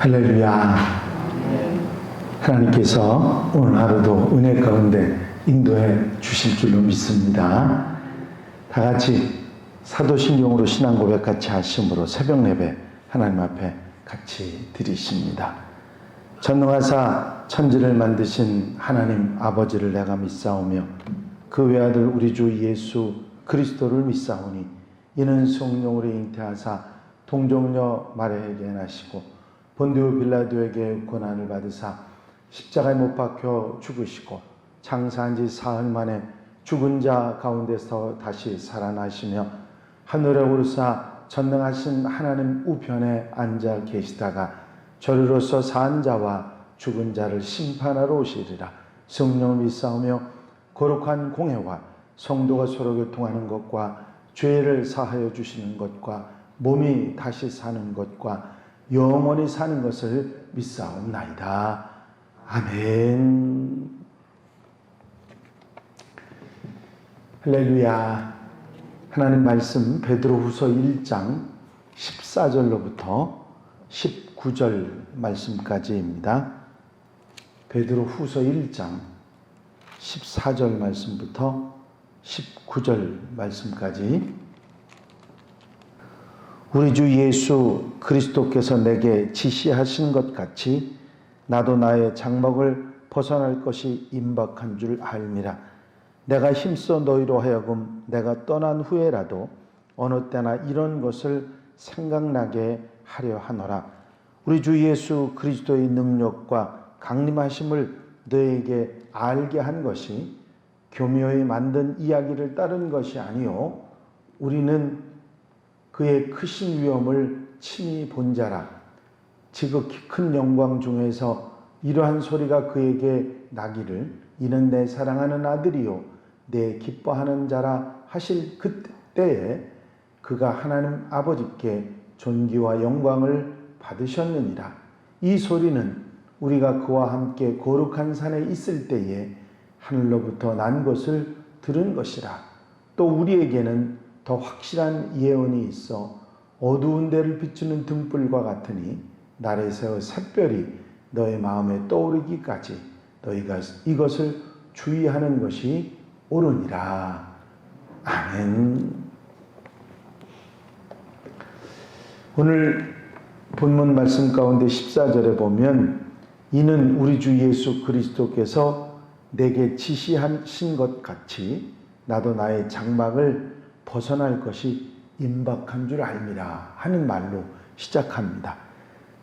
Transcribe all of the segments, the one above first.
할렐루야. 하나님께서 오늘 하루도 은혜 가운데 인도해 주실 줄로 믿습니다. 다 같이 사도신경으로 신앙 고백 같이 하심으로 새벽 예배 하나님 앞에 같이 드리십니다. 전능하사 천지를 만드신 하나님 아버지를 내가 믿사오며 그 외아들 우리 주 예수 그리스도를 믿사오니 이는 성령으로 잉태하사 동정녀 마리아에게 나시고 본디오 빌라도에게 고난을 받으사 십자가에 못 박혀 죽으시고 장사한 지 사흘 만에 죽은 자 가운데서 다시 살아나시며 하늘에 오르사 전능하신 하나님 우편에 앉아 계시다가 저리로서 산 자와 죽은 자를 심판하러 오시리라. 성령을 믿사오며 거룩한 공회와 성도가 서로 교통하는 것과 죄를 사하여 주시는 것과 몸이 다시 사는 것과 영원히 사는 것을 믿사옵나이다. 아멘. 할렐루야. 하나님 말씀 베드로후서 1장 14절로부터 19절 말씀까지입니다. 베드로후서 1장 14절 말씀부터 19절 말씀까지. 우리 주 예수 그리스도께서 내게 지시하신 것 같이 나도 나의 장막을 벗어날 것이 임박한 줄 알미라. 내가 힘써 너희로 하여금 내가 떠난 후에라도 어느 때나 이런 것을 생각나게 하려 하노라. 우리 주 예수 그리스도의 능력과 강림하심을 너에게 알게 한 것이 교묘히 만든 이야기를 따른 것이 아니요 우리는 그의 크신 위엄을 친히 본 자라. 지극히 큰 영광 중에서 이러한 소리가 그에게 나기를 이는 내 사랑하는 아들이요 내 기뻐하는 자라 하실 그때에 그가 하나님 아버지께 존귀와 영광을 받으셨느니라. 이 소리는 우리가 그와 함께 거룩한 산에 있을 때에 하늘로부터 난 것을 들은 것이라. 또 우리에게는 더 확실한 예언이 있어 어두운 데를 비추는 등불과 같으니 날에서 샛별이 너의 마음에 떠오르기까지 너희가 이것을 주의하는 것이 옳으니라. 아멘. 오늘 본문 말씀 가운데 14절에 보면 이는 우리 주 예수 그리스도께서 내게 지시하신 것 같이 나도 나의 장막을 벗어날 것이 임박한 줄 알미라 하는 말로 시작합니다.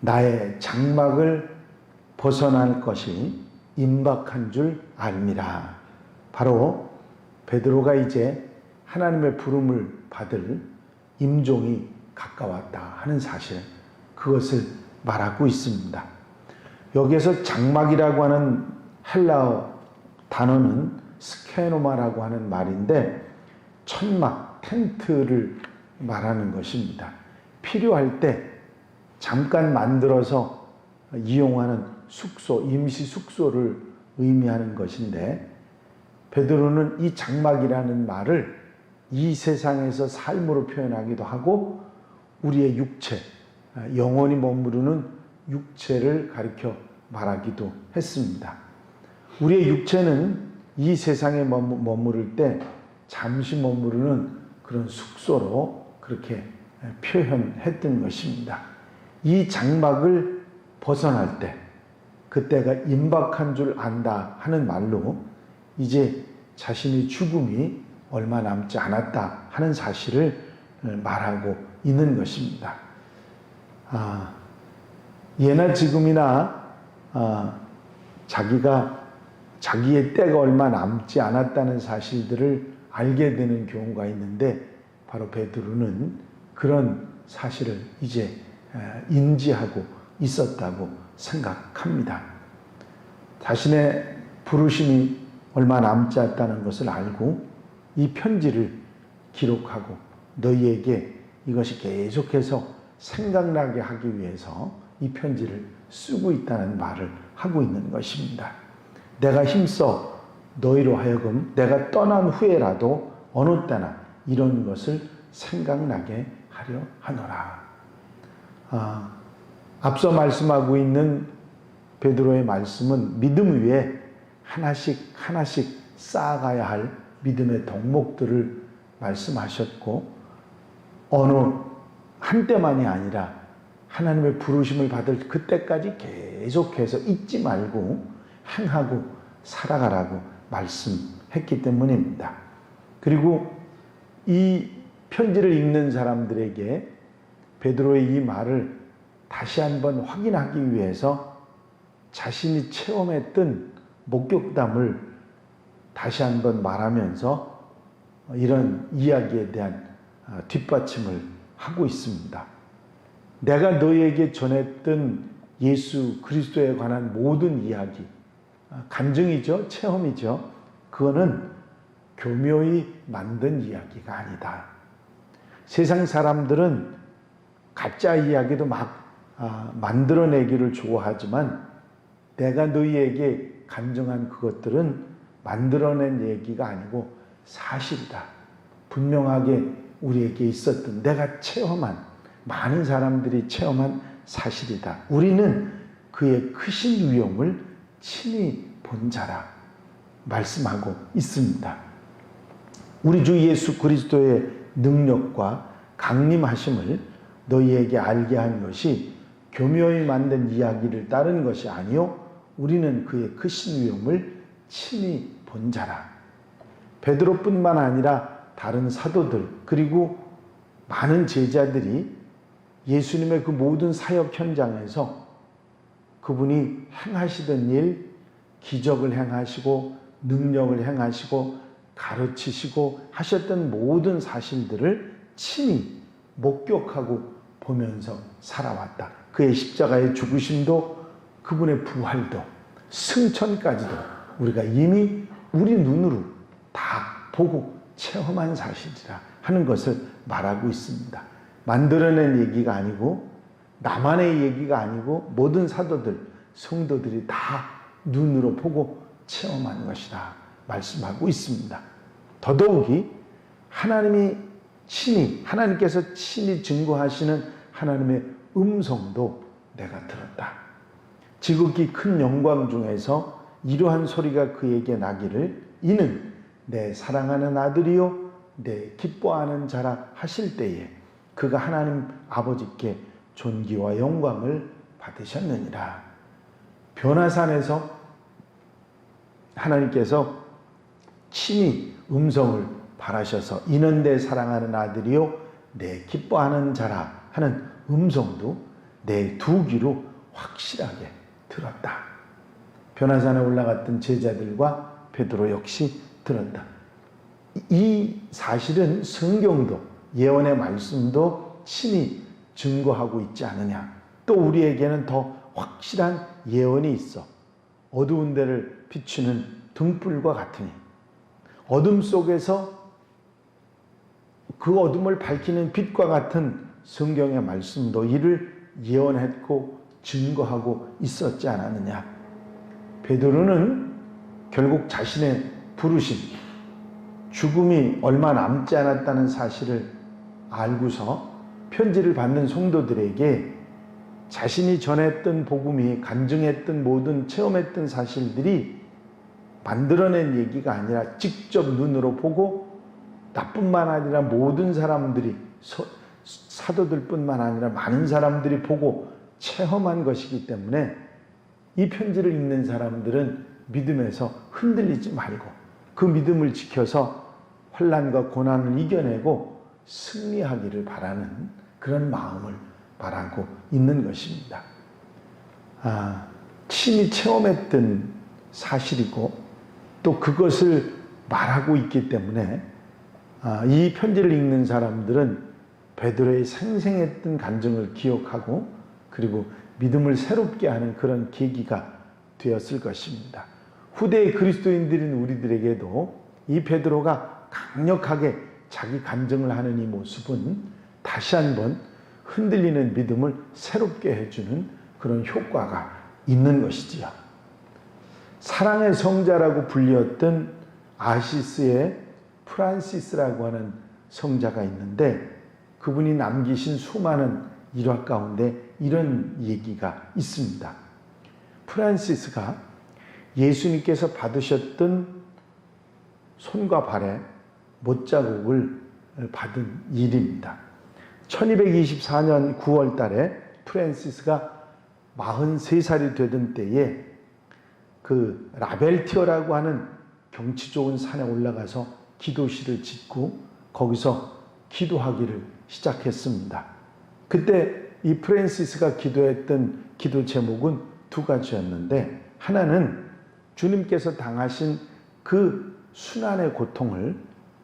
나의 장막을 벗어날 것이 임박한 줄 알미라. 바로 베드로가 이제 하나님의 부름을 받을 임종이 가까웠다 하는 사실, 그것을 말하고 있습니다. 여기에서 장막이라고 하는 헬라어 단어는 스케노마라고 하는 말인데 천막, 텐트를 말하는 것입니다. 필요할 때 잠깐 만들어서 이용하는 숙소, 임시 숙소를 의미하는 것인데 베드로는 이 장막이라는 말을 이 세상에서 삶으로 표현하기도 하고 우리의 육체, 영원히 머무르는 육체를 가리켜 말하기도 했습니다. 우리의 육체는 이 세상에 머무를 때 잠시 머무르는 그런 숙소로 그렇게 표현했던 것입니다. 이 장막을 벗어날 때 그때가 임박한 줄 안다 하는 말로 이제 자신의 죽음이 얼마 남지 않았다 하는 사실을 말하고 있는 것입니다. 예나 지금이나 자기의 때가 얼마 남지 않았다는 사실들을 알게 되는 경우가 있는데 바로 베드로는 그런 사실을 이제 인지하고 있었다고 생각합니다. 자신의 부르심이 얼마 남지 않았다는 것을 알고 이 편지를 기록하고 너희에게 이것이 계속해서 생각나게 하기 위해서 이 편지를 쓰고 있다는 말을 하고 있는 것입니다. 내가 힘써 너희로 하여금 내가 떠난 후에라도 어느 때나 이런 것을 생각나게 하려 하노라. 앞서 말씀하고 있는 베드로의 말씀은 믿음 위에 하나씩 하나씩 쌓아가야 할 믿음의 덕목들을 말씀하셨고, 어느 한때만이 아니라 하나님의 부르심을 받을 그때까지 계속해서 잊지 말고 행하고 살아가라고 말씀했기 때문입니다. 그리고 이 편지를 읽는 사람들에게 베드로의 이 말을 다시 한번 확인하기 위해서 자신이 체험했던 목격담을 다시 한번 말하면서 이런 이야기에 대한 뒷받침을 하고 있습니다. 내가 너희에게 전했던 예수 그리스도에 관한 모든 이야기, 간증이죠, 체험이죠. 그거는 교묘히 만든 이야기가 아니다. 세상 사람들은 가짜 이야기도 막 만들어내기를 좋아하지만 내가 너희에게 간증한 그것들은 만들어낸 얘기가 아니고 사실이다. 분명하게 우리에게 있었던, 내가 체험한, 많은 사람들이 체험한 사실이다. 우리는 그의 크신 위엄을 친히 본 자라 말씀하고 있습니다. 우리 주 예수 그리스도의 능력과 강림하심을 너희에게 알게 한 것이 교묘히 만든 이야기를 따른 것이 아니요 우리는 그의 크신 위엄을 친히 본 자라. 베드로뿐만 아니라 다른 사도들 그리고 많은 제자들이 예수님의 그 모든 사역 현장에서 그분이 행하시던 일, 기적을 행하시고 능력을 행하시고 가르치시고 하셨던 모든 사실들을 친히 목격하고 보면서 살아왔다. 그의 십자가의 죽으심도 그분의 부활도 승천까지도 우리가 이미 우리 눈으로 다 보고 체험한 사실이라 하는 것을 말하고 있습니다. 만들어낸 얘기가 아니고 나만의 얘기가 아니고 모든 사도들, 성도들이 다 눈으로 보고 체험한 것이다 말씀하고 있습니다. 더더욱이 하나님께서 친히 증거하시는 하나님의 음성도 내가 들었다. 지극히 큰 영광 중에서 이러한 소리가 그에게 나기를 이는 내 사랑하는 아들이요 내 기뻐하는 자라 하실 때에 그가 하나님 아버지께 존귀와 영광을 받으셨느니라. 변화산에서 하나님께서 친히 음성을 발하셔서 이는 내 사랑하는 아들이요 내 기뻐하는 자라 하는 음성도 내 두 귀로 확실하게 들었다. 변화산에 올라갔던 제자들과 베드로 역시 들었다. 이 사실은 성경도 예언의 말씀도 친히 증거하고 있지 않느냐. 또 우리에게는 더 확실한 예언이 있어. 어두운 데를 비추는 등불과 같으니 어둠 속에서 그 어둠을 밝히는 빛과 같은 성경의 말씀도 이를 예언했고 증거하고 있었지 않았느냐. 베드로는 결국 자신의 부르심, 죽음이 얼마 남지 않았다는 사실을 알고서 편지를 받는 성도들에게 자신이 전했던 복음이 간증했던 모든 체험했던 사실들이 만들어낸 얘기가 아니라 직접 눈으로 보고 나뿐만 아니라 모든 사람들이 사도들뿐만 아니라 많은 사람들이 보고 체험한 것이기 때문에 이 편지를 읽는 사람들은 믿음에서 흔들리지 말고 그 믿음을 지켜서 환난과 고난을 이겨내고 승리하기를 바라는 그런 마음을 말하고 있는 것입니다. 친히 체험했던 사실이고 또 그것을 말하고 있기 때문에 이 편지를 읽는 사람들은 베드로의 생생했던 간증을 기억하고 그리고 믿음을 새롭게 하는 그런 계기가 되었을 것입니다. 후대의 그리스도인들인 우리들에게도 이 베드로가 강력하게 자기 간증을 하는 이 모습은 다시 한번 흔들리는 믿음을 새롭게 해주는 그런 효과가 있는 것이지요. 사랑의 성자라고 불렸던 아시스의 프란시스라고 하는 성자가 있는데 그분이 남기신 수많은 일화 가운데 이런 얘기가 있습니다. 프란시스가 예수님께서 받으셨던 손과 발에 못자국을 받은 일입니다. 1224년 9월 달에 프란시스가 43살이 되던 때에 그 라벨티어라고 하는 경치 좋은 산에 올라가서 기도실을 짓고 거기서 기도하기를 시작했습니다. 그때 이 프란시스가 기도했던 기도 제목은 두 가지였는데, 하나는 주님께서 당하신 그 순환의 고통을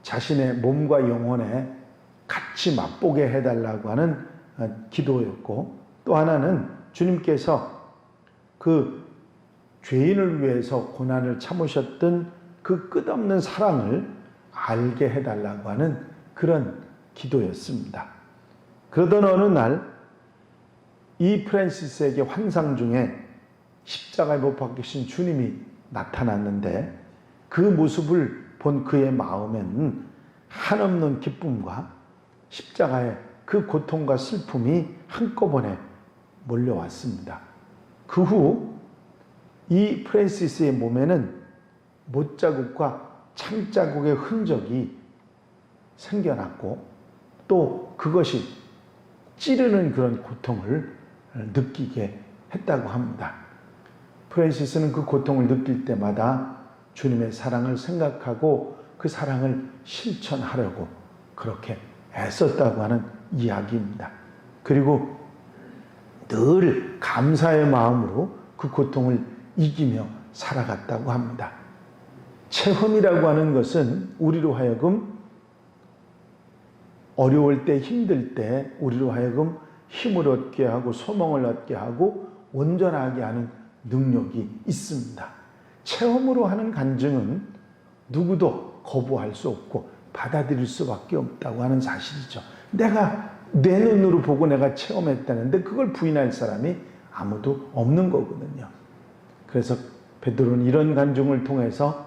자신의 몸과 영혼에 같이 맛보게 해달라고 하는 기도였고, 또 하나는 주님께서 그 죄인을 위해서 고난을 참으셨던 그 끝없는 사랑을 알게 해달라고 하는 그런 기도였습니다. 그러던 어느 날 이 프란시스에게 환상 중에 십자가에 못 박히신 주님이 나타났는데, 그 모습을 본 그의 마음에는 한없는 기쁨과 십자가의 그 고통과 슬픔이 한꺼번에 몰려왔습니다. 그 후 이 프란시스의 몸에는 못자국과 창자국의 흔적이 생겨났고, 또 그것이 찌르는 그런 고통을 느끼게 했다고 합니다. 프란시스는 그 고통을 느낄 때마다 주님의 사랑을 생각하고 그 사랑을 실천하려고 그렇게 애썼다고 하는 이야기입니다. 그리고 늘 감사의 마음으로 그 고통을 이기며 살아갔다고 합니다. 체험이라고 하는 것은 우리로 하여금 어려울 때, 힘들 때 우리로 하여금 힘을 얻게 하고 소망을 얻게 하고 온전하게 하는 능력이 있습니다. 체험으로 하는 간증은 누구도 거부할 수 없고 받아들일 수밖에 없다고 하는 사실이죠. 내가 내 눈으로 보고 내가 체험했다는데 그걸 부인할 사람이 아무도 없는 거거든요. 그래서 베드로는 이런 간증을 통해서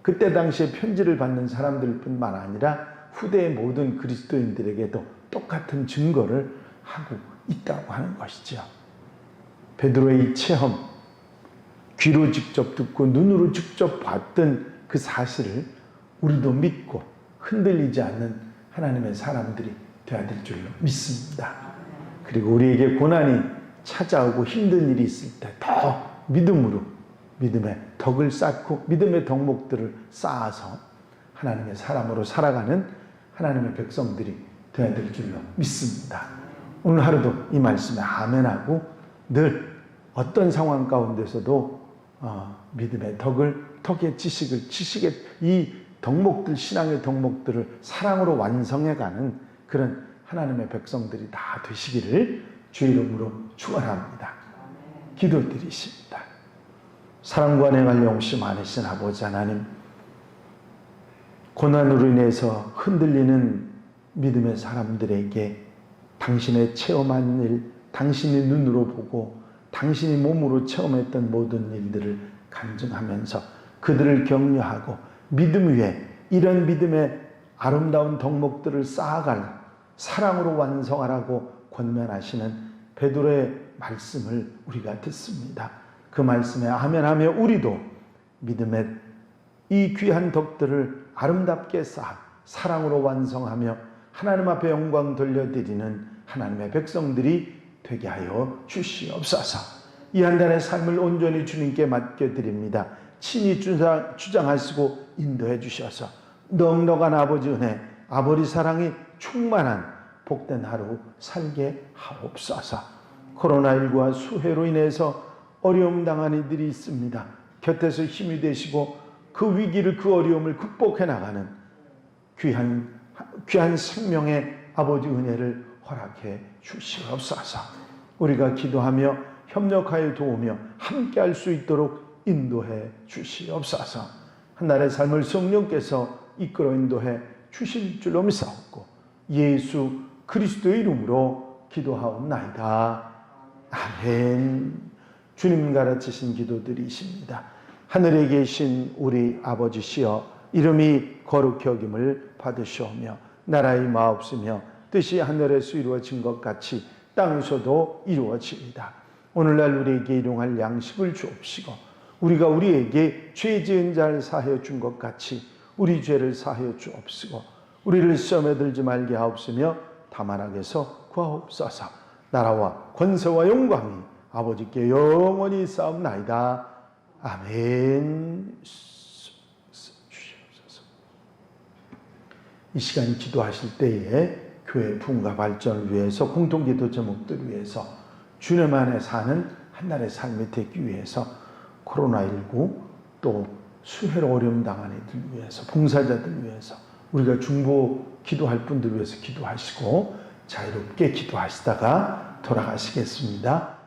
그때 당시에 편지를 받는 사람들뿐만 아니라 후대의 모든 그리스도인들에게도 똑같은 증거를 하고 있다고 하는 것이죠. 베드로의 이 체험, 귀로 직접 듣고 눈으로 직접 봤던 그 사실을 우리도 믿고 흔들리지 않는 하나님의 사람들이 되어야 될 줄로 믿습니다. 그리고 우리에게 고난이 찾아오고 힘든 일이 있을 때 더 믿음으로 믿음의 덕을 쌓고 믿음의 덕목들을 쌓아서 하나님의 사람으로 살아가는 하나님의 백성들이 되어야 될 줄로 믿습니다. 오늘 하루도 이 말씀에 아멘하고 늘 어떤 상황 가운데서도 믿음의 덕의 지식의 이 덕목들, 신앙의 덕목들을 사랑으로 완성해가는 그런 하나님의 백성들이 다 되시기를 주 이름으로 축원합니다. 기도드리십니다. 사랑과 냉할 용심 많으신 아버지 하나님, 고난으로 인해서 흔들리는 믿음의 사람들에게 당신의 체험한 일, 당신의 눈으로 보고 당신이 몸으로 체험했던 모든 일들을 간증하면서 그들을 격려하고 믿음 위에 이런 믿음의 아름다운 덕목들을 쌓아갈 사랑으로 완성하라고 권면하시는 베드로의 말씀을 우리가 듣습니다. 그 말씀에 아멘하며 우리도 믿음의 이 귀한 덕들을 아름답게 쌓아 사랑으로 완성하며 하나님 앞에 영광 돌려드리는 하나님의 백성들이 되게 하여 주시옵소서. 이 한 달의 삶을 온전히 주님께 맡겨드립니다. 친히 주장하시고 인도해 주셔서 넉넉한 아버지 은혜, 아버지 사랑이 충만한 복된 하루 살게 하옵소서. 코로나19와 수해로 인해서 어려움 당한 이들이 있습니다. 곁에서 힘이 되시고 그 위기를, 그 어려움을 극복해 나가는 귀한 생명의 아버지 은혜를 허락해 주시옵소서. 우리가 기도하며 협력하여 도우며 함께할 수 있도록 인도해 주시옵소서. 한날의 삶을 성령께서 이끌어 인도해 주실 줄로 믿사옵고 예수 그리스도의 이름으로 기도하옵나이다. 아멘. 주님 가르치신 기도들이십니다. 하늘에 계신 우리 아버지시여, 이름이 거룩히 여김을 받으시오며 나라의 마옵시며 뜻이 하늘에서 이루어진 것 같이 땅에서도 이루어집니다. 오늘날 우리에게 일용할 양식을 주옵시고 우리가 우리에게 죄 지은 자를 사하여 준 것 같이 우리 죄를 사하여 주옵시고 우리를 시험에 들지 말게 하옵시며 다만 악에서 구하옵소서. 나라와 권세와 영광이 아버지께 영원히 싸움나이다. 아멘. 주시옵소서. 이 시간 기도하실 때에 교회 부흥과 발전을 위해서 공동기도 제목들 위해서 주님 안에 사는 한날의 삶이 되기 위해서 코로나19 또 수해로 어려움 당한 이들 위해서 봉사자들 위해서 우리가 중보 기도할 분들 위해서 기도하시고 자유롭게 기도하시다가 돌아가시겠습니다.